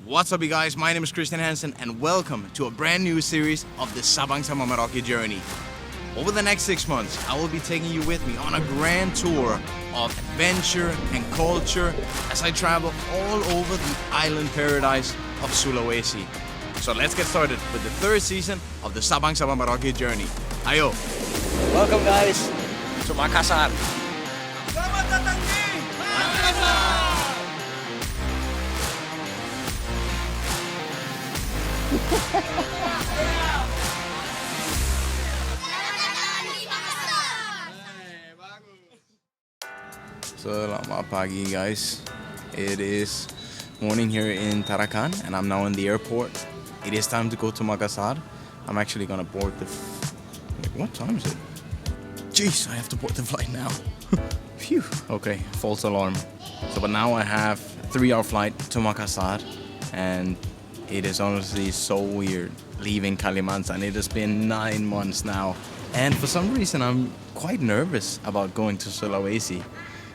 What's up you guys, my name is Kristian Hansen and welcome to a brand new series of the Sabang sama Merauke journey. Over the next 6 months, I will be taking you with me on a grand tour of adventure and culture as I travel all over the island paradise of Sulawesi. So let's get started with the third season of the Sabang sama Merauke journey. Ayo! Welcome guys to Makassar. Selamat datang di Makassar! Selamat pagi guys. It is morning here in Tarakan and I'm now in the airport. It is time to go to Makassar. I'm actually gonna board the wait, what time is it? Jeez, I have to board the flight now. Phew. Okay, false alarm. So but now I have a 3-hour flight to Makassar and it is honestly so weird leaving Kalimantan. It has been 9 months now. And for some reason, I'm quite nervous about going to Sulawesi.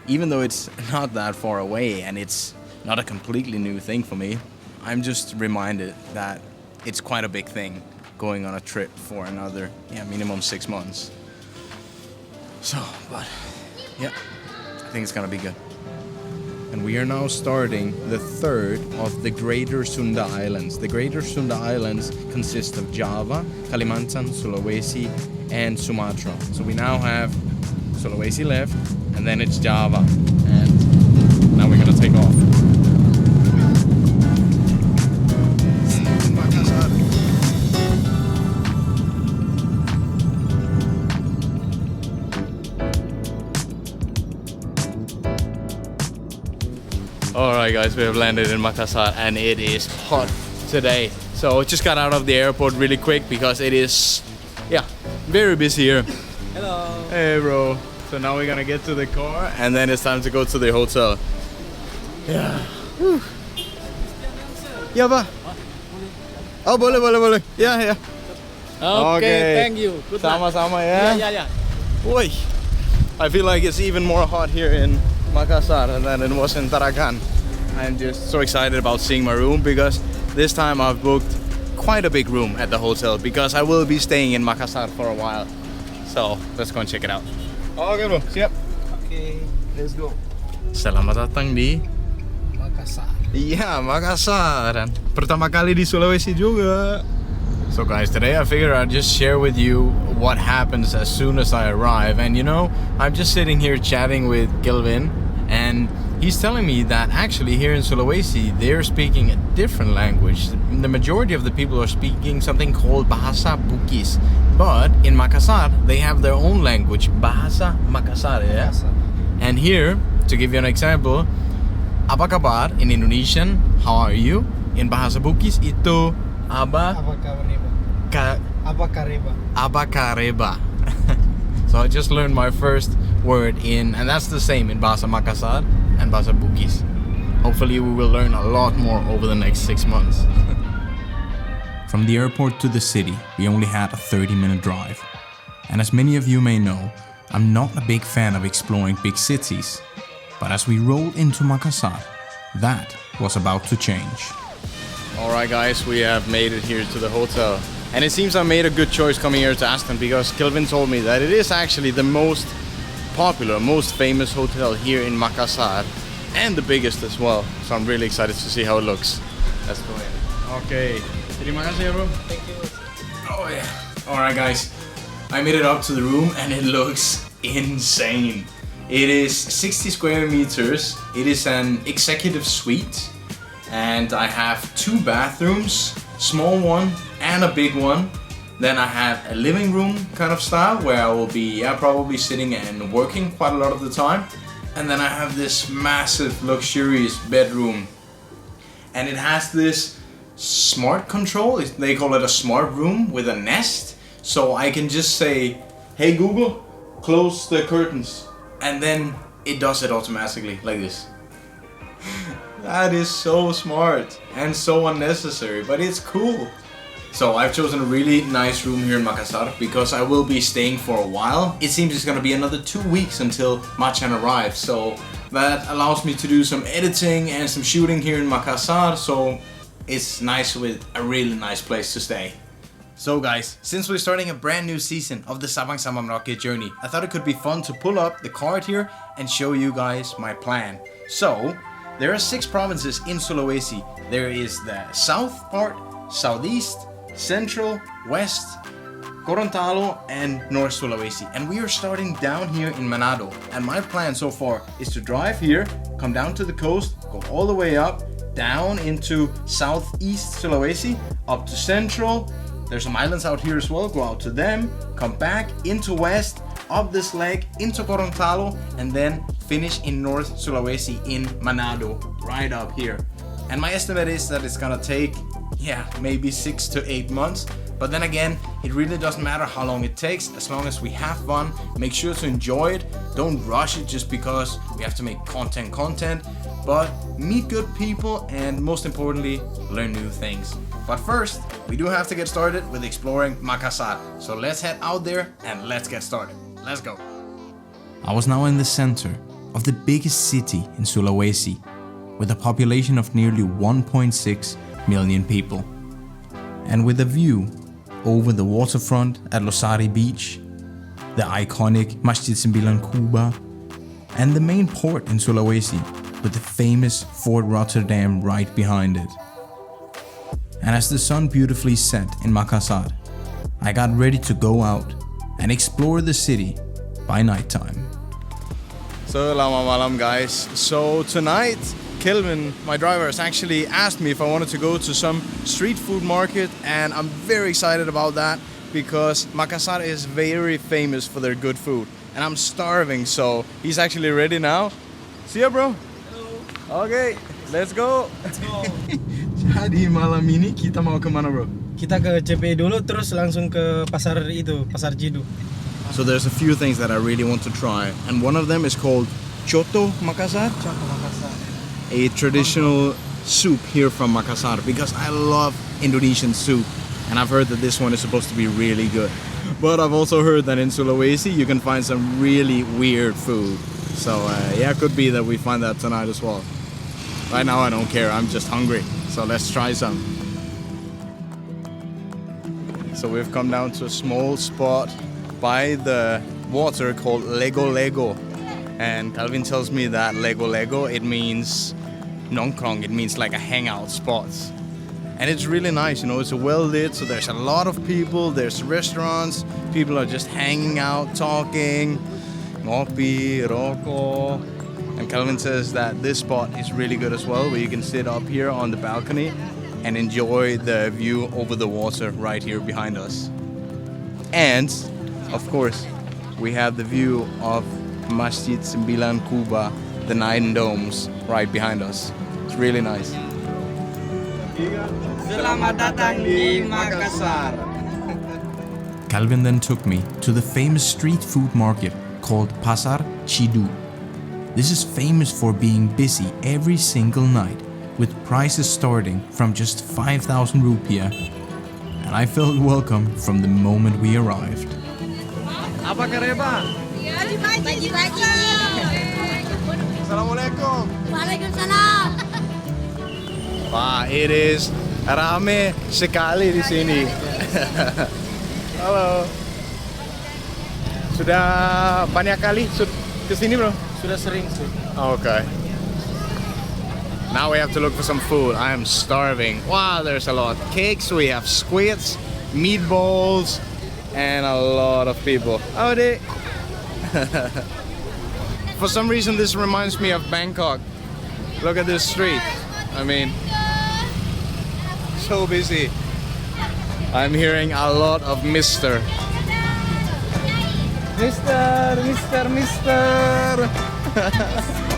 Even though it's not that far away and it's not a completely new thing for me, I'm just reminded that it's quite a big thing going on a trip for another, minimum 6 months. So, but yeah, I think it's gonna be good. And we are now starting the third of the Greater Sunda Islands. The Greater Sunda Islands consist of Java, Kalimantan, Sulawesi, and Sumatra. So we now have Sulawesi left, and then it's Java. And now we're gonna take off. Alright guys, we have landed in Makassar and it is hot today. So just got out of the airport really quick because it is, very busy here. Hello. Hey bro. So now we're gonna get to the car and then it's time to go to the hotel. Yeah. Whew. Ya Pak. Oh boleh. Ya. Okay, thank you. Good luck. Sama-sama ya. Yeah. Boy, I feel like it's even more hot here in Makassar than it was in Tarakan. I'm just so excited about seeing my room because this time I've booked quite a big room at the hotel because I will be staying in Makassar for a while. So let's go and check it out. Okay bro, siap. Okay, let's go. Selamat datang di Makassar. Iya, Makassar. Dan pertama kali di Sulawesi juga. So guys, today I figured I'd just share with you what happens as soon as I arrive. And you know, I'm just sitting here chatting with Kelvin and he's telling me that actually here in Sulawesi, they're speaking a different language. The majority of the people are speaking something called Bahasa Bugis. But in Makassar, they have their own language, Bahasa Makassar, yeah? And here, to give you an example, apa kabar in Indonesian, how are you? In Bahasa Bugis itu Abakareba. So I just learned my first word and that's the same in Bahasa Makassar and Bahasa Bugis. Hopefully we will learn a lot more over the next 6 months. From the airport to the city, we only had a 30-minute drive. And as many of you may know, I'm not a big fan of exploring big cities. But as we rolled into Makassar, that was about to change. Alright guys, we have made it here to the hotel. And it seems I made a good choice coming here to Aston because Kelvin told me that it is actually the most popular, most famous hotel here in Makassar. And the biggest as well. So I'm really excited to see how it looks. Let's go in. Okay. Terima kasih ya bro. Thank you. Oh yeah. Alright guys. I made it up to the room and it looks insane. It is 60 square meters. It is an executive suite. And I have 2 bathrooms, small one and a big one. Then I have a living room kind of style where I will be probably sitting and working quite a lot of the time. And then I have this massive luxurious bedroom. And it has this smart control. They call it a smart room with a Nest. So I can just say, hey Google, close the curtains. And then it does it automatically like this. That is so smart and so unnecessary, but it's cool. So I've chosen a really nice room here in Makassar because I will be staying for a while. It seems it's gonna be another 2 weeks until Macan arrives, so that allows me to do some editing and some shooting here in Makassar. So it's nice with a really nice place to stay. So guys, since we're starting a brand new season of the Sabang sama Merauke journey, I thought it could be fun to pull up the card here and show you guys my plan. So, there are 6 provinces in Sulawesi. There is the south part, southeast, central, west, Gorontalo and North Sulawesi, and we are starting down here in Manado. And my plan so far is to drive here, come down to the coast, go all the way up, down into southeast Sulawesi, up to central. There's some islands out here as well, go out to them, come back into west, up this leg, into Gorontalo, and then finish in North Sulawesi in Manado, right up here. And my estimate is that it's gonna take, maybe 6 to 8 months. But then again, it really doesn't matter how long it takes, as long as we have fun. Make sure to enjoy it. Don't rush it just because we have to make content. But meet good people and most importantly, learn new things. But first, we do have to get started with exploring Makassar. So let's head out there and let's get started. Let's go. I was now in the center of the biggest city in Sulawesi, with a population of nearly 1.6 million people. And with a view over the waterfront at Losari Beach, the iconic Masjid 9 Kuba, and the main port in Sulawesi with the famous Fort Rotterdam right behind it. And as the sun beautifully set in Makassar, I got ready to go out and explore the city by nighttime. Selamat malam guys. So tonight, Kelvin, my driver, has actually asked me if I wanted to go to some street food market, and I'm very excited about that because Makassar is very famous for their good food and I'm starving, so he's actually ready now. See ya bro. Hello. Okay, let's go. Jadi malam ini kita mau kemana bro? Kita ke CP dulu terus langsung ke pasar itu, Pasar Cidu. So there's a few things that I really want to try, and one of them is called Coto Makassar. Coto Makassar. A traditional soup here from Makassar, because I love Indonesian soup and I've heard that this one is supposed to be really good. But I've also heard that in Sulawesi you can find some really weird food. So it could be that we find that tonight as well. Right now I don't care, I'm just hungry. So let's try some. So we've come down to a small spot by the water called Lego Lego. And Calvin tells me that Lego Lego, it means nongkrong, it means like a hangout spot. And it's really nice, it's well lit, so there's a lot of people, there's restaurants, people are just hanging out, talking, ngopi, roko. And Calvin says that this spot is really good as well, where you can sit up here on the balcony and enjoy the view over the water right here behind us. And, of course, we have the view of Masjid 9 Kuba, the 9 domes right behind us. It's really nice. Selamat datang di Makassar. Calvin then took me to the famous street food market called Pasar Cidu. This is famous for being busy every single night, with prices starting from just 5,000 rupiah. And I felt welcome from the moment we arrived. Apa kareba? Bagi-bagi. Assalamualaikum. Waalaikumsalam. Wah, it is rame sekali di sini. Halo. Sudah banyak kali ke sini, bro? Sudah sering sih. Okay. Now we have to look for some food. I am starving. Wow, there's a lot. Cakes, we have squids, meatballs, and a lot of people. Howdy. For some reason this reminds me of Bangkok. Look at this street. I mean, so busy. I'm hearing a lot of Mister.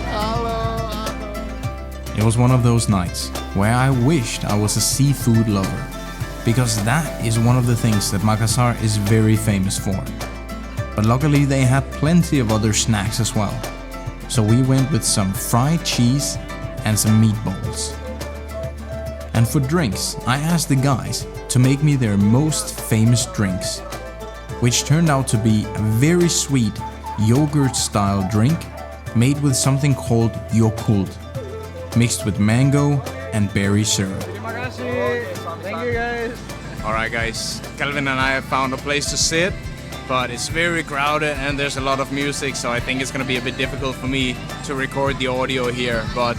Hello. It was one of those nights where I wished I was a seafood lover, because that is one of the things that Makassar is very famous for. But luckily they had plenty of other snacks as well. So we went with some fried cheese and some meatballs. And for drinks, I asked the guys to make me their most famous drinks, which turned out to be a very sweet yogurt-style drink made with something called yokult, mixed with mango and berry syrup. Terima kasih. Thank you guys. Alright guys, Calvin and I have found a place to sit, but it's very crowded and there's a lot of music, so I think it's gonna be a bit difficult for me to record the audio here, but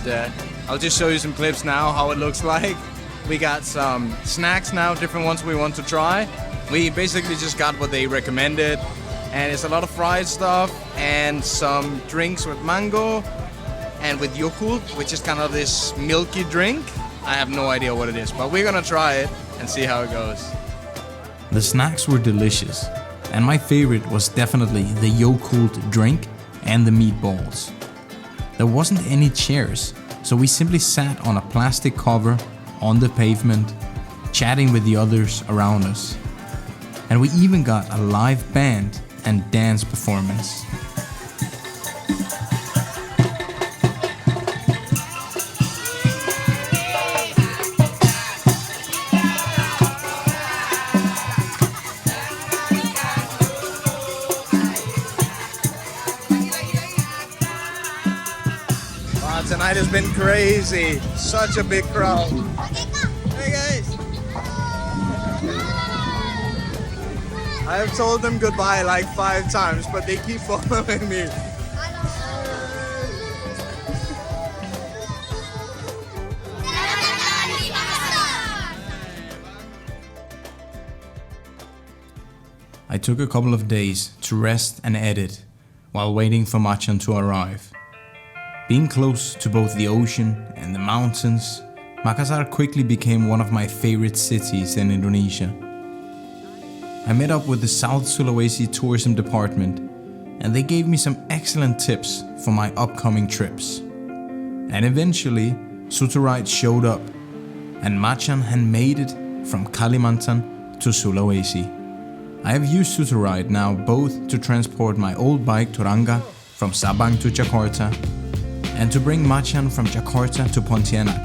I'll just show you some clips now, how it looks like. We got some snacks now, different ones we want to try. We basically just got what they recommended, and it's a lot of fried stuff and some drinks with mango and with Yakult, which is kind of this milky drink. I have no idea what it is, but we're gonna try it and see how it goes. The snacks were delicious, and my favorite was definitely the Yakult drink and the meatballs. There wasn't any chairs, so we simply sat on a plastic cover on the pavement, chatting with the others around us. And we even got a live band and dance performance. Tonight has been crazy. Such a big crowd. Hey guys! I have told them goodbye like 5 times, but they keep following me. I took a couple of days to rest and edit while waiting for Macan to arrive. Being close to both the ocean and the mountains, Makassar quickly became one of my favorite cities in Indonesia. I met up with the South Sulawesi Tourism Department, and they gave me some excellent tips for my upcoming trips. And eventually, Zuttoride showed up, and Macan had made it from Kalimantan to Sulawesi. I have used Zuttoride now both to transport my old bike Turanga from Sabang to Jakarta, and to bring Macan from Jakarta to Pontianak,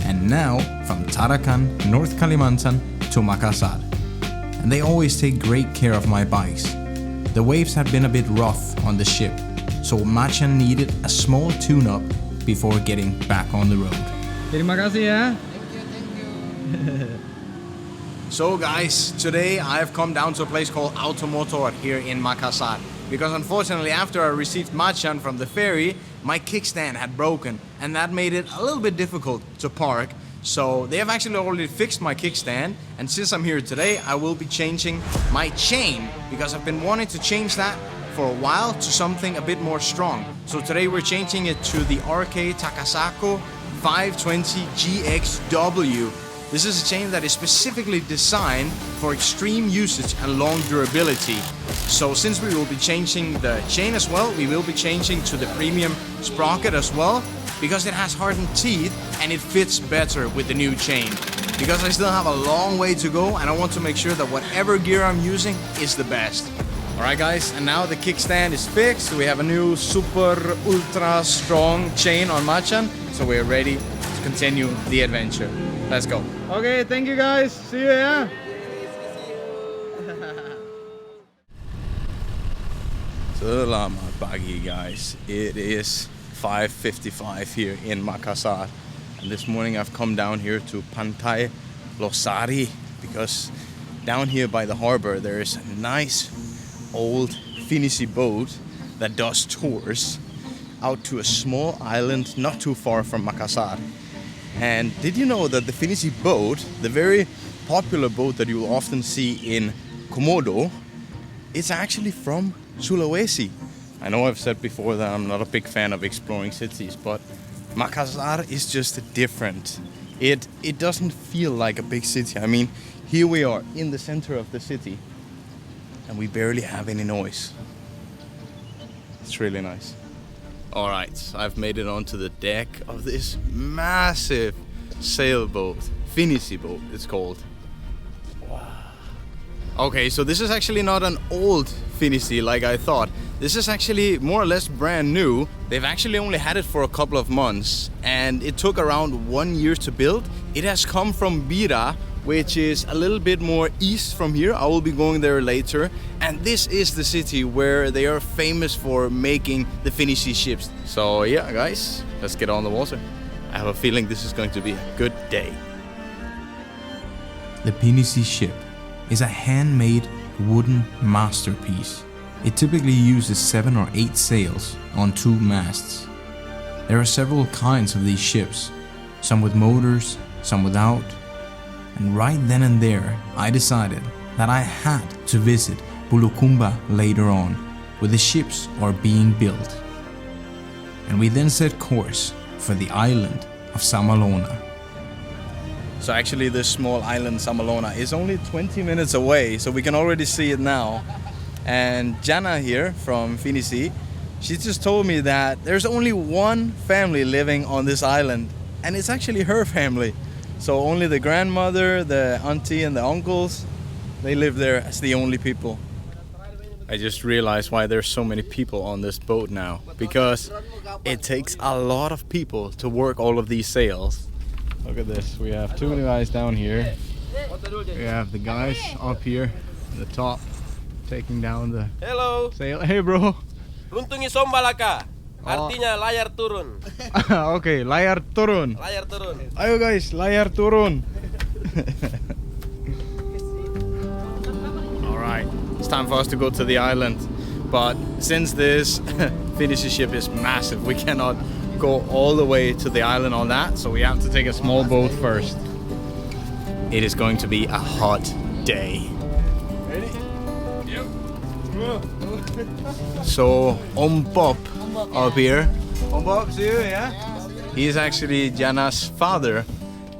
and now from Tarakan, North Kalimantan to Makassar. And they always take great care of my bikes. The waves had been a bit rough on the ship, so Macan needed a small tune-up before getting back on the road. Terima kasih ya. So guys, today I have come down to a place called Automotor here in Makassar. Because unfortunately after I received Macan from the ferry, my kickstand had broken and that made it a little bit difficult to park. So they have actually already fixed my kickstand, and since I'm here today I will be changing my chain because I've been wanting to change that for a while to something a bit more strong. So today we're changing it to the RK Takasako 520 GXW. This is a chain that is specifically designed for extreme usage and long durability. So since we will be changing the chain as well, we will be changing to the premium sprocket as well, because it has hardened teeth and it fits better with the new chain. Because I still have a long way to go and I want to make sure that whatever gear I'm using is the best. Alright guys, and now the kickstand is fixed. We have a new super ultra strong chain on Macan, so we're ready to continue the adventure. Let's go. Okay, thank you guys. See you ya. Selamat pagi guys. It is 5:55 here in Makassar. And this morning I've come down here to Pantain Losari because down here by the harbor there is a nice old Pinisi boat that does tours out to a small island not too far from Makassar. And did you know that the Pinisi boat, the very popular boat that you will often see in Komodo, it's actually from Sulawesi. I know I've said before that I'm not a big fan of exploring cities, but Makassar is just different. It doesn't feel like a big city. I mean, here we are in the center of the city and we barely have any noise. It's really nice. Alright, I've made it onto the deck of this massive sailboat. Pinisi boat, it's called. Wow. Okay, so this is actually not an old Pinisi like I thought. This is actually more or less brand new. They've actually only had it for a couple of months and it took around 1 year to build. It has come from Bira, which is a little bit more east from here. I will be going there later. And this is the city where they are famous for making the Pinisi ships. So yeah, guys, let's get on the water. I have a feeling this is going to be a good day. The Pinisi ship is a handmade wooden masterpiece. It typically uses 7 or 8 sails on 2 masts. There are several kinds of these ships, some with motors, some without. And right then and there, I decided that I had to visit Bulukumba later on, where the ships are being built. And we then set course for the island of Samalona. So actually this small island Samalona is only 20 minutes away, so we can already see it now. And Jana here from Pinisi, she just told me that there's only one family living on this island, and it's actually her family. So only the grandmother, the auntie and the uncles, they live there as the only people. I just realized why there's so many people on this boat now, because it takes a lot of people to work all of these sails. Look at this, we have 2 guys down here. We have the guys up here at the top taking down the sail. Hey bro. Runtungi sombalaka. Artinya layar turun. Okay, layar turun. Layar turun. Ayo guys, layar turun. Alright, it's time for us to go to the island. But since this Pinisi ship is massive, we cannot go all the way to the island on that, so we have to take a small boat first. It is going to be a hot day. Ready? Yep. So Om Bob up here. Om Bob, see you, yeah? He is actually Jana's father,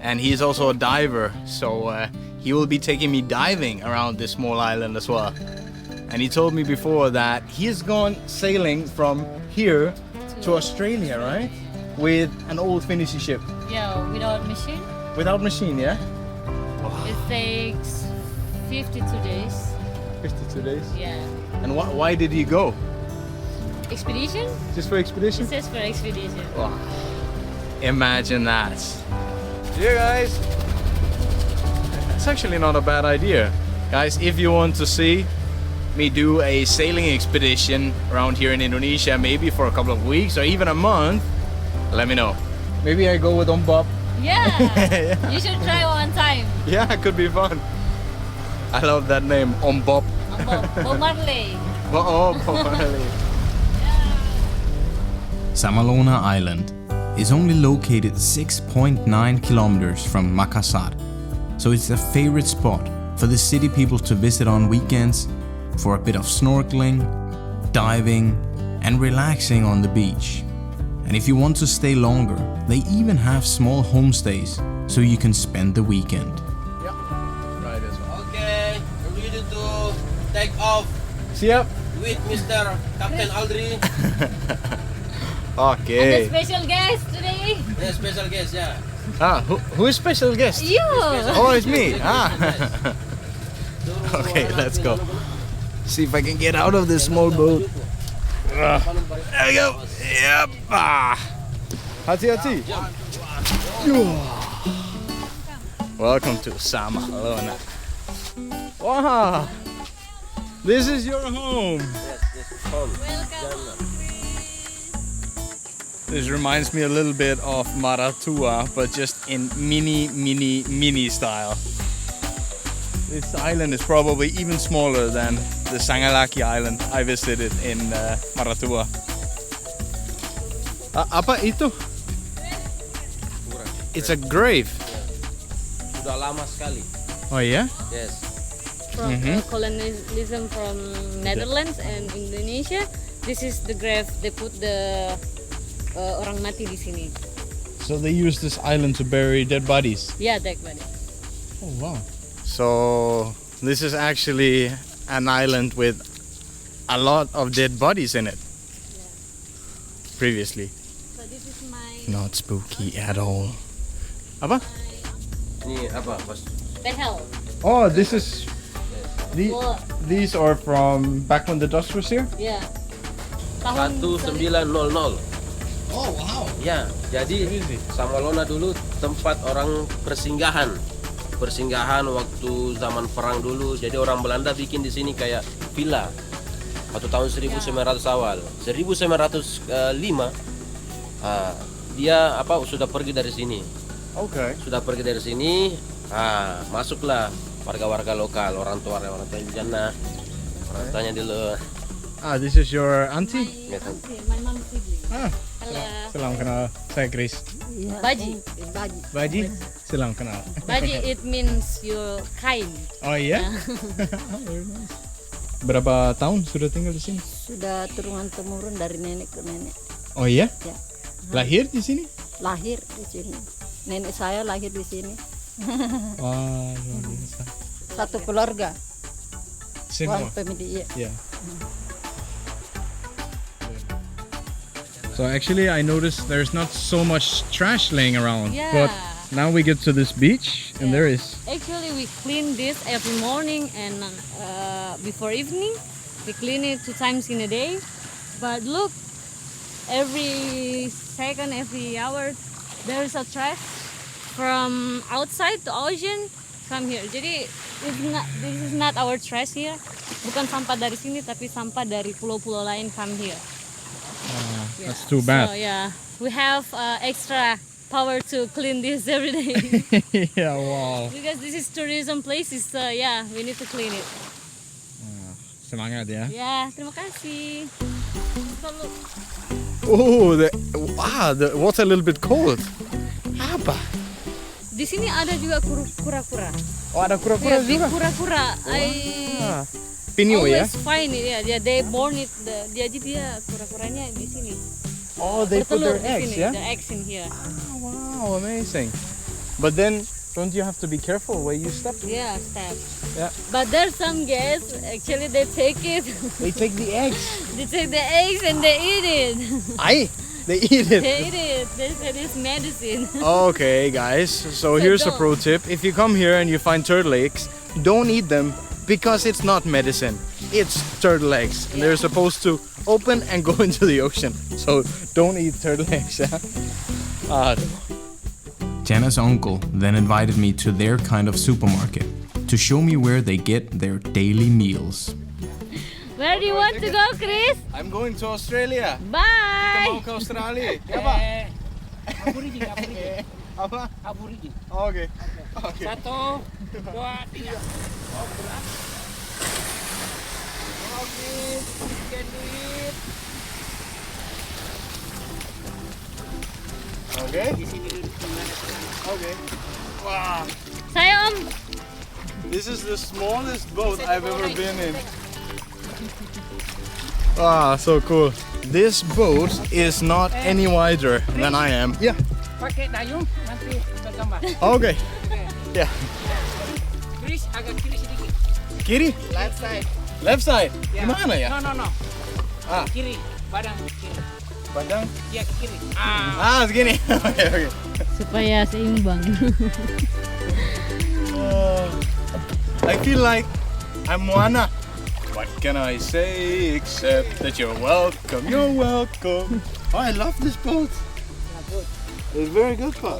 and he is also a diver, so he will be taking me diving around this small island as well. And he told me before that he has gone sailing from here to Australia, right? With an old Pinisi ship. Yeah, without machine. Without machine, yeah? It takes 52 days. 52 days? Yeah. And why did he go? Expedition? Just for expedition? It says for expedition. Wow. Imagine that. See you guys. It's actually not a bad idea. Guys, if you want to see me do a sailing expedition around here in Indonesia, maybe for a couple of weeks or even a month, let me know. Maybe I go with Om Bob. Yeah. Yeah. You should try one time. Yeah, it could be fun. I love that name, Om Bob. Bob Marley. Oh, Bob Marley. Samalona Island is only located 6.9 kilometers from Makassar, so it's a favorite spot for the city people to visit on weekends for a bit of snorkeling, diving, and relaxing on the beach. And if you want to stay longer, they even have small homestays so you can spend the weekend. Yeah. Right as well. Okay, we're ready to take off See ya. with Mr. Captain Aldri. Okay. And the special guest today. Yeah, special guest, yeah. Ah, who is special guest? You. Oh, it's me. Ah. Okay, let's go. See if I can get out of this small boat. There we go. Yep. Ah. Hati-hati. Welcome to Samalona. Wow. This is your home. Yes, this is home. Welcome. This reminds me a little bit of Maratua, but just in mini style. This island is probably even smaller than the Sangalaki island I visited in Maratua. Apa itu? It's a grave. Sudah lama sekali. Oh yeah? Yes. From colonialism from Netherlands and Indonesia. This is the grave they put the orang mati di sini. So they use this island to bury dead bodies. Yeah, dead body. Oh wow. So this is actually an island with a lot of dead bodies in it. Yeah. Previously. So this is my Not spooky at all. Apa? Ini apa, Bos? behel. Oh, this is Wall. these are from back when the Dutch was here. Yeah. Tahun 1900. Oh wow. Ya, jadi Samalona dulu tempat orang persinggahan waktu zaman perang dulu. Jadi orang Belanda bikin di sini kayak villa. Waktu tahun 1900 awal. 1905 dia sudah pergi dari sini. Okay. Sudah pergi dari sini, Masuklah warga-warga lokal, orang tua di sana. Orang tuanya dulu. This is your auntie? My auntie, my mom's sibling. Hello. Salam kenal. Saya Chris. Baji. Baji? Salam kenal. Baji it means you're kind. Oh iya? Very nice. Berapa tahun sudah tinggal di sini? Sudah turun-temurun dari nenek ke nenek. Oh iya? Ya. Lahir di sini? Lahir di sini. Nenek saya lahir di sini. Wah, luar biasa. Satu keluarga. Semua? One family. Yeah. So actually I noticed there's not so much trash laying around. Yeah. But now we get to this beach and there is. Actually, we clean this every morning and before evening. We clean it 2 times in a day. But look, every second, every hour, there is a trash from outside to ocean come here. Jadi this is not our trash here. Bukan sampah dari sini, tapi sampah dari pulau-pulau lain come here. That's too bad. So yeah, we have extra power to clean this every day. Yeah, wow. Because this is tourism places, so yeah, we need to clean it. Semangat ya. Yeah, terima kasih. So look, Oh, the water a little bit cold. Apa? di sini ada juga kura-kura. Oh, ada kura-kura Yeah, big juga. kura-kura. Penyu ya? Always find it. Yeah, they born it. Dia kura-kuranya di sini. Oh, they put Bertelur their di eggs, sini. yeah? The eggs in here. Oh, wow, amazing. But then, don't you have to be careful where you step? Yeah, step. Yeah. But there's some guests, actually they take it. They take the eggs. They take the eggs and they eat it. They eat it. They eat it. They said it's medicine. Okay, guys. So here's a pro tip. If you come here and you find turtle eggs, don't eat them because it's not medicine. It's turtle eggs. And they're supposed to open and go into the ocean. So don't eat turtle eggs. Jana's uncle then invited me to their kind of supermarket to show me where they get their daily meals. Where do you want to go, Chris? I'm going to Australia. Bye. Ke Australia. Apa? Apa? Aborigin. Okay. Okay. 1, 2, 3. Oh, berat. Okay, you can do it. Okay. Di sini dulu. Okay. Wow. Saya Om. This is the smallest boat I've ever been in. Ah, so cool. This boat is not any wider than I am. Yeah. Pakai dayung nanti bergambar. Okay. Yeah. Chris agak kiri sedikit. Kiri? Left side. Left side? Ya. Gimana ya? No. Ah. Kiri, badan kiri. Padang? Ya ke kiri. Segini. Okay. Supaya seimbang. I feel like I'm Moana. What can I say except that you're welcome, you're welcome. Oh, I love this boat. It's very good boat.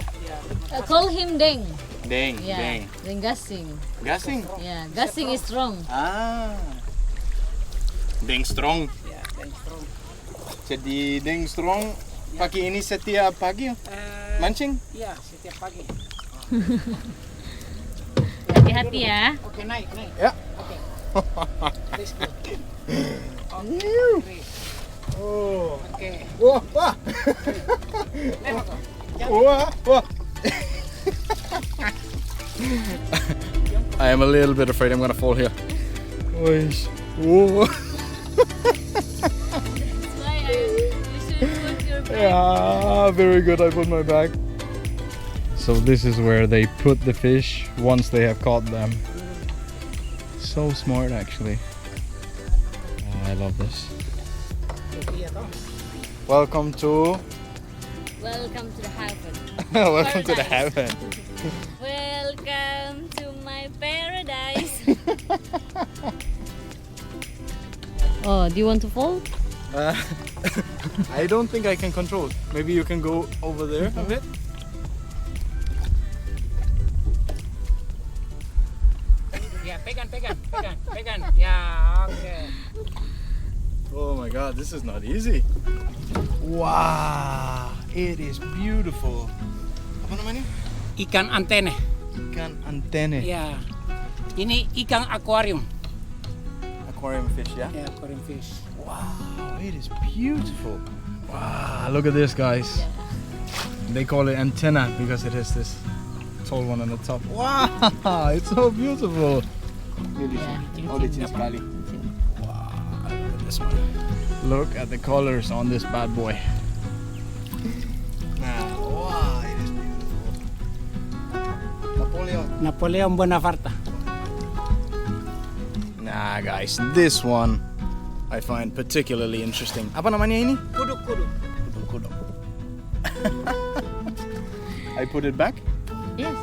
Call him Deng. Deng, Yeah. Deng Gasing. Gasing? Yeah, Gasing is strong. Deng strong. Ya, dan strong. Jadi Deng strong pakai ini setiap pagi mancing? Ya, setiap pagi. Hati-hati ya. Oke, naik. Ya. Oke. Let's go. Chris. Oh. Oke. Wah. Lewat. Wah. I am a little bit afraid I'm gonna fall here. Whoa. That's why you should put your bag. Yeah, very good. I put my bag. So this is where they put the fish once they have caught them. So smart, actually. Oh, I love this. Welcome to Welcome to the heaven. welcome to the Paradise. heaven. Welcome to my paradise. Oh, do you want to fall? I don't think I can control. Maybe you can go over there a bit. Ya, pegang. Ya, oke. Oh my god, this is not easy. Wow, it is beautiful. Apa namanya? Ikan antene. Ikan antenne. Ya. Ini ikan aquarium. Aquarium fish, yeah? Ya, aquarium fish. Wow, it is beautiful. Wow, look at this, guys. They call it antenna because it has this tall one on the top. Wow, it's so beautiful. Wow, look at this one. Look at the colors on this bad boy. Wow, it is beautiful. Napoleon Bonaparte. Nah, guys, this one I find particularly interesting. Apa namanya ini? Kudu. Kudu. I put it back. Yes.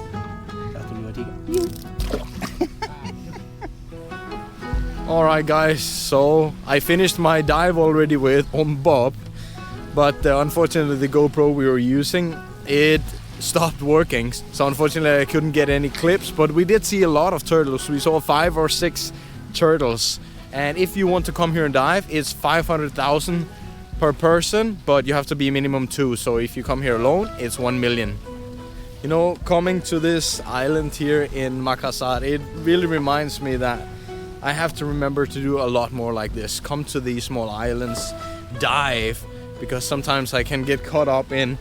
1, 2, 3. Alright guys, so I finished my dive already with Bob, but unfortunately the GoPro we were using, it stopped working, so unfortunately I couldn't get any clips, but we did see a lot of turtles. We saw 5 or 6 turtles, and if you want to come here and dive, it's 500,000 per person, but you have to be minimum 2, so if you come here alone, it's 1 million. You know, coming to this island here in Makassar, it really reminds me that I have to remember to do a lot more like this. Come to these small islands, dive, because sometimes I can get caught up in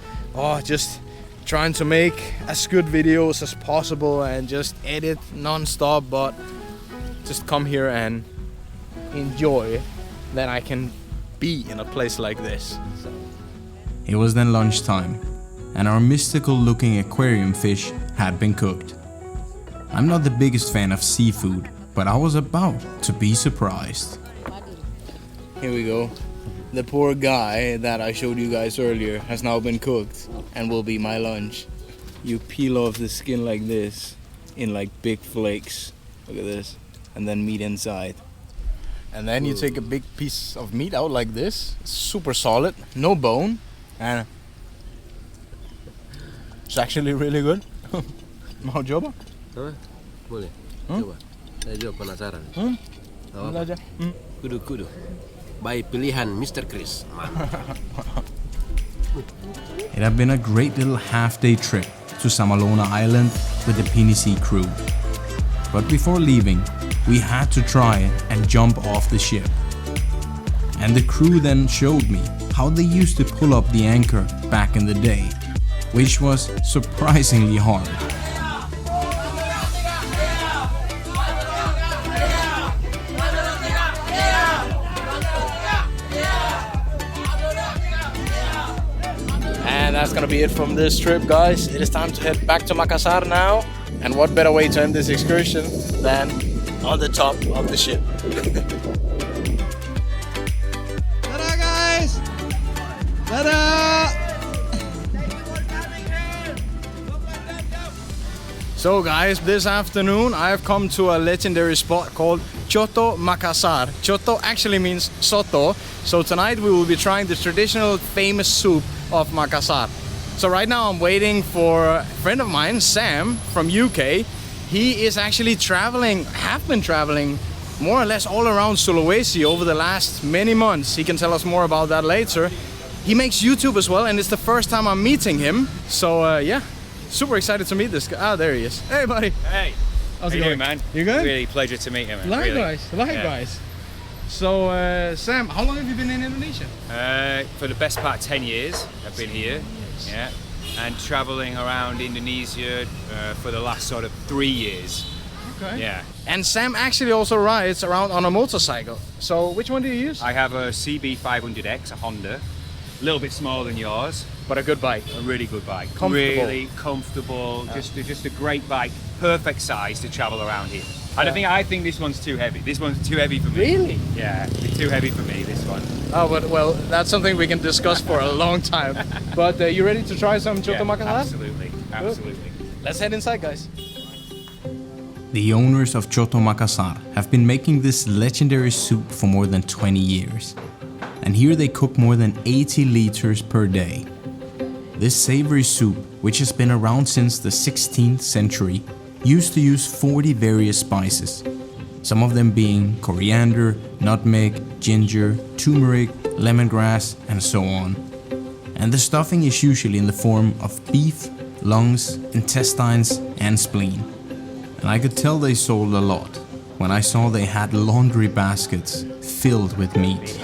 just trying to make as good videos as possible and just edit non-stop, but just come here and enjoy that I can be in a place like this. It was then lunchtime, and our mystical looking aquarium fish had been cooked. I'm not the biggest fan of seafood, but I was about to be surprised. Here we go. The poor guy that I showed you guys earlier has now been cooked and will be my lunch. You peel off the skin like this in like big flakes. Look at this. And then meat inside. And then you take a big piece of meat out like this. It's super solid, no bone, and it's actually really good. Mau coba? Boleh. Coba. Saya juga penasaran. Ambil aja. Kudu. Baik pilihan Mr. Chris. It had been a great little half-day trip to Samalona Island with the Pinisi crew. But before leaving, we had to try and jump off the ship. And the crew then showed me how they used to pull up the anchor back in the day, which was surprisingly hard. And that's gonna be it from this trip, guys. It is time to head back to Makassar now. And what better way to end this excursion than on the top of the ship. Ta-da, guys! Ta-da! So guys, this afternoon I have come to a legendary spot called Coto Makassar. Coto actually means soto. So tonight we will be trying the traditional famous soup of Makassar. So right now I'm waiting for a friend of mine, Sam, from UK. He is actually have been traveling more or less all around Sulawesi over the last many months. He can tell us more about that later. He makes YouTube as well, and it's the first time I'm meeting him. So yeah, super excited to meet this guy. Ah, there he is. Hey buddy. Hey. How's How it you going, doing, man? You good? Really pleasure to meet you, man. Likewise, Really. likewise. So Sam, how long have you been in Indonesia? For the best part 10 years I've been here. Yeah. And traveling around Indonesia for the last sort of 3 years. Okay. Yeah. And Sam actually also rides around on a motorcycle. So which one do you use? I have a CB500X, a Honda. A little bit smaller than yours, But a good bike. a really good bike. Comfortable. Really comfortable. Just a great bike. Perfect size to travel around here. I think this one's too heavy. This one's too heavy for me. Really? Yeah, it's too heavy for me, this one. Oh, but well, that's something we can discuss for a long time. But you ready to try some Coto Yeah, Makassar? absolutely, absolutely. Let's head inside, guys. The owners of Coto Makassar have been making this legendary soup for more than 20 years. And here they cook more than 80 liters per day. This savory soup, which has been around since the 16th century, used to use 40 various spices, some of them being coriander, nutmeg, ginger, turmeric, lemongrass, and so on. And the stuffing is usually in the form of beef, lungs, intestines, and spleen. And I could tell they sold a lot when I saw they had laundry baskets filled with meat.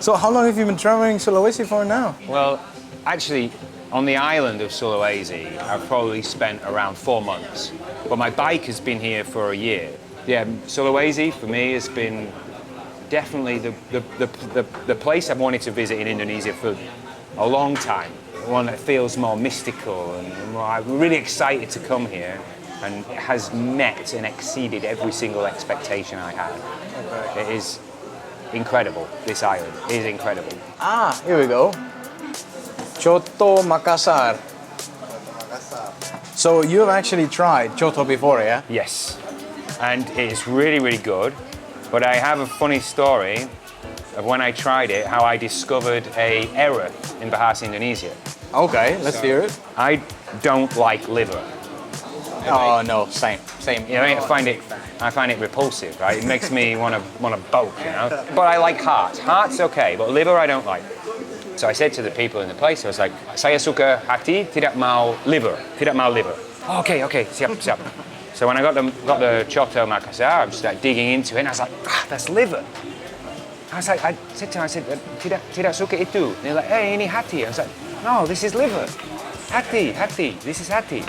So how long have you been traveling Sulawesi for now? Well, actually, on the island of Sulawesi, I've probably spent around 4 months. But my bike has been here for a year. Yeah, Sulawesi for me has been definitely the place I've wanted to visit in Indonesia for a long time. One that feels more mystical, and I'm really excited to come here, and it has met and exceeded every single expectation I had. Okay. It is incredible, this island. It is incredible. Ah, here we go. Coto Makassar. So you have actually tried Coto before, yeah? Yes, and it's really, really good. But I have a funny story of when I tried it, how I discovered a error in Bahasa Indonesia. Okay, let's hear it. I don't like liver. Oh no, same. You know, I find it repulsive, right? It makes me want to bulk, you know. But I like heart. Heart's okay, but liver I don't like. So I said to the people in the place, I was like, saya suka hati, tidak mau liver. Oh, okay, siap. So when I got the Coto Makassar, I just started digging into it, and I was like, that's liver. I said to him, tidak suka itu. And they're like, hey, ini hati. I was like, no, this is liver. Hati, this is hati.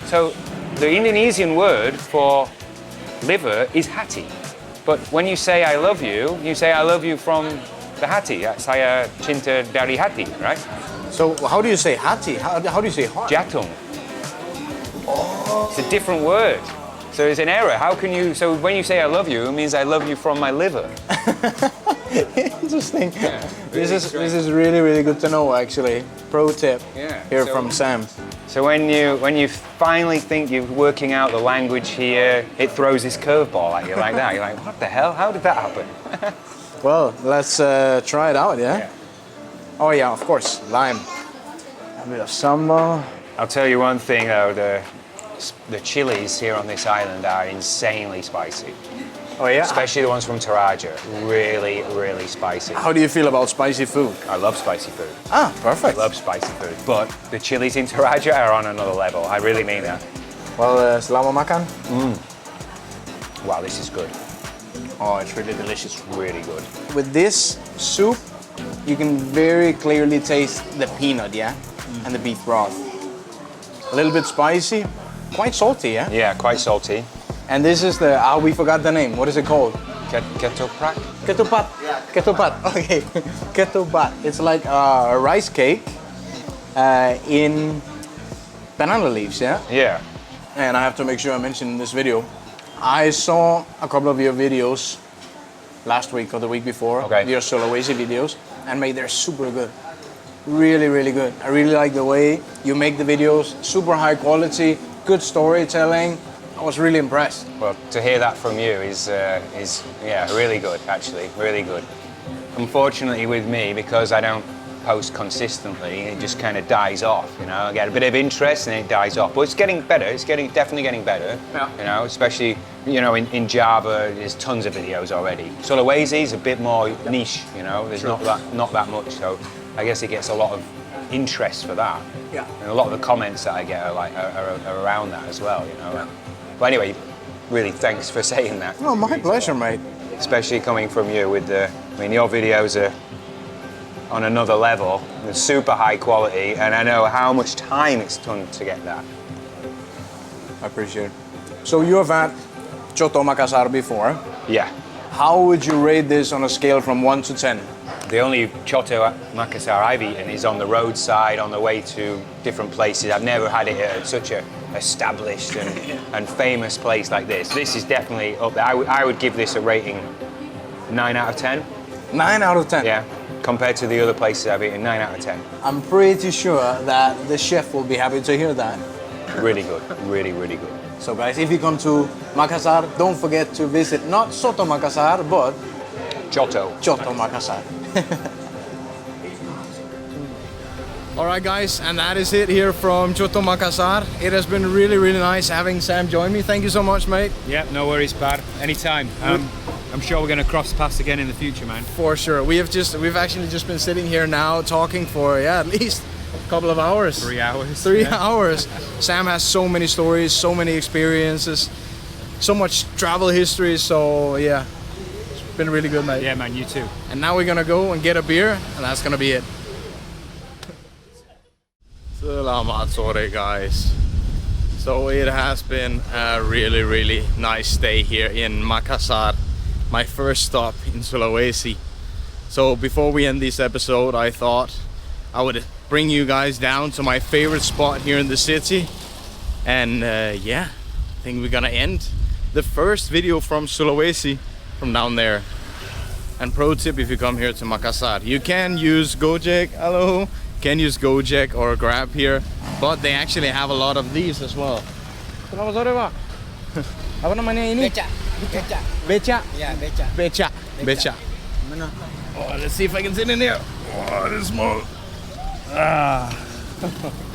So the Indonesian word for liver is hati. But when you say I love you say I love you from the hati. Saya cinta dari hati, right? So how do you say hati? How do you say heart? Jatung. Oh. It's a different word. So it's an error. How can you, so when you say I love you, it means I love you from my liver. Interesting. Yeah, this is really, really good to know, actually. Pro tip here from Sam. So when you finally think you're working out the language here, it throws this curveball at you like that. You're like, what the hell? How did that happen? Well, let's try it out, yeah? Oh yeah, of course, lime. A bit of sambal. I'll tell you one thing though, the chilies here on this island are insanely spicy. Oh yeah? Especially the ones from Toraja. Really, really spicy. How do you feel about spicy food? I love spicy food. Ah, perfect. I love spicy food. But the chilies in Toraja are on another level. I really mean that. Well, selamat makan. Wow, this is good. Oh, it's really delicious. Really good. With this soup, you can very clearly taste the peanut, yeah? And the beef broth. A little bit spicy, quite salty, yeah? Yeah, quite salty. And this is we forgot the name. What is it called? Ketoprak? Ketupat. Yeah. Ketupat. Okay. Ketupat. It's like a rice cake in banana leaves, yeah? Yeah. And I have to make sure I mention in this video. I saw a couple of your videos last week or the week before. Okay. Your Sulawesi videos. And mate, they're super good. Really, really good. I really like the way you make the videos. Super high quality, good storytelling. I was really impressed. Well, to hear that from you is really good, actually, really good. Unfortunately with me, because I don't post consistently, it just kind of dies off, you know. I get a bit of interest and it dies off. But it's getting better, definitely getting better, you know, especially, you know, in Java, there's tons of videos already. Sulawesi is a bit more niche, you know, there's not that much, so I guess it gets a lot of interest for that. Yeah. And a lot of the comments that I get are around that as well, you know. Yeah. But anyway, really thanks for saying that. Oh, my pleasure, mate. Especially coming from you with your videos are on another level, they're super high quality, and I know how much time it's done to get that. I appreciate it. So you have had Coto Makassar before. Yeah. How would you rate this on a scale from 1 to 10? The only Coto Makassar I've eaten is on the roadside, on the way to different places. I've never had it at such a established and famous place like this. This is definitely up there. I would give this a rating 9 out of 10. 9 out of 10? Yeah, compared to the other places I've eaten, 9 out of 10. I'm pretty sure that the chef will be happy to hear that. Really good, really, really good. So guys, if you come to Makassar, don't forget to visit not Coto Makassar, but Coto Makassar. Alright guys, and that is it here from Coto Makassar. It has been really, really nice having Sam join me. Thank you so much, mate. Yeah, no worries, Par. Anytime. I'm sure we're going to cross paths again in the future, man. For sure. We've actually just been sitting here now talking for at least a couple of hours. 3 hours. 3 hours. Sam has so many stories, so many experiences, so much travel history. So yeah, it's been really good, mate. Yeah, man, you too. And now we're gonna go and get a beer, and that's gonna be it. Selamat sore, guys. So it has been a really nice stay here in Makassar, my first stop in Sulawesi. So before we end this episode, I thought I would bring you guys down to my favorite spot here in the city. And yeah, I think we're gonna end the first video from Sulawesi from down there. And pro tip, if you come here to Makassar, you can use Gojek, hello, can use Gojek or Grab here, but they actually have a lot of these as well. Selamat sore, Pak. Apa namanya ini? Becak. Becak. Becak? Ya, becak. Becak. Becak. Mana? Oh, let's see if I can sit in here. Oh, this small. Ah.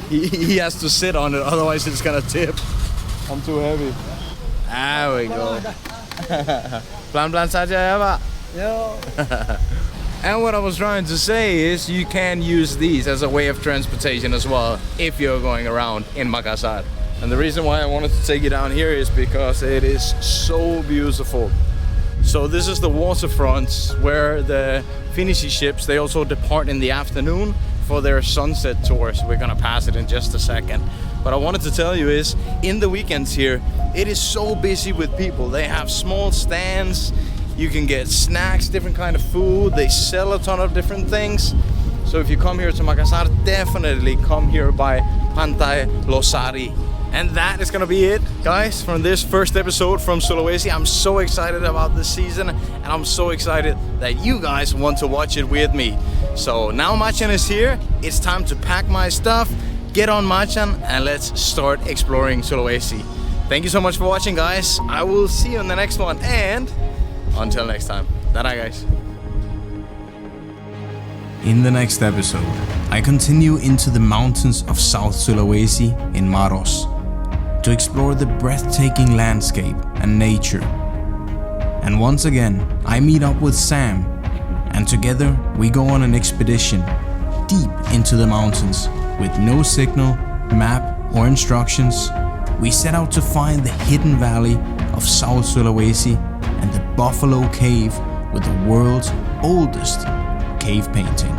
he has to sit on it, otherwise it's gonna tip. I'm too heavy. There we go. Pelan-pelan saja ya, Pak. And what I was trying to say is you can use these as a way of transportation as well if you're going around in Makassar. And the reason why I wanted to take you down here is because it is so beautiful. So this is the waterfront where the Pinisi ships, they also depart in the afternoon for their sunset tours. We're gonna pass it in just a second. What I wanted to tell you is, in the weekends here, it is so busy with people. They have small stands, you can get snacks, different kind of food, they sell a ton of different things. So if you come here to Makassar, definitely come here by Pantain Losari. And that is gonna be it, guys, from this first episode from Sulawesi. I'm so excited about this season, and I'm so excited that you guys want to watch it with me. So now Macan is here, it's time to pack my stuff, get on Macan, and let's start exploring Sulawesi. Thank you so much for watching, guys. I will see you in the next one, and until next time. Dadah, guys. In the next episode, I continue into the mountains of South Sulawesi in Maros to explore the breathtaking landscape and nature. And once again, I meet up with Sam, and together we go on an expedition deep into the mountains with no signal, map or instructions. We set out to find the hidden valley of South Sulawesi and the Buffalo Cave with the world's oldest cave painting.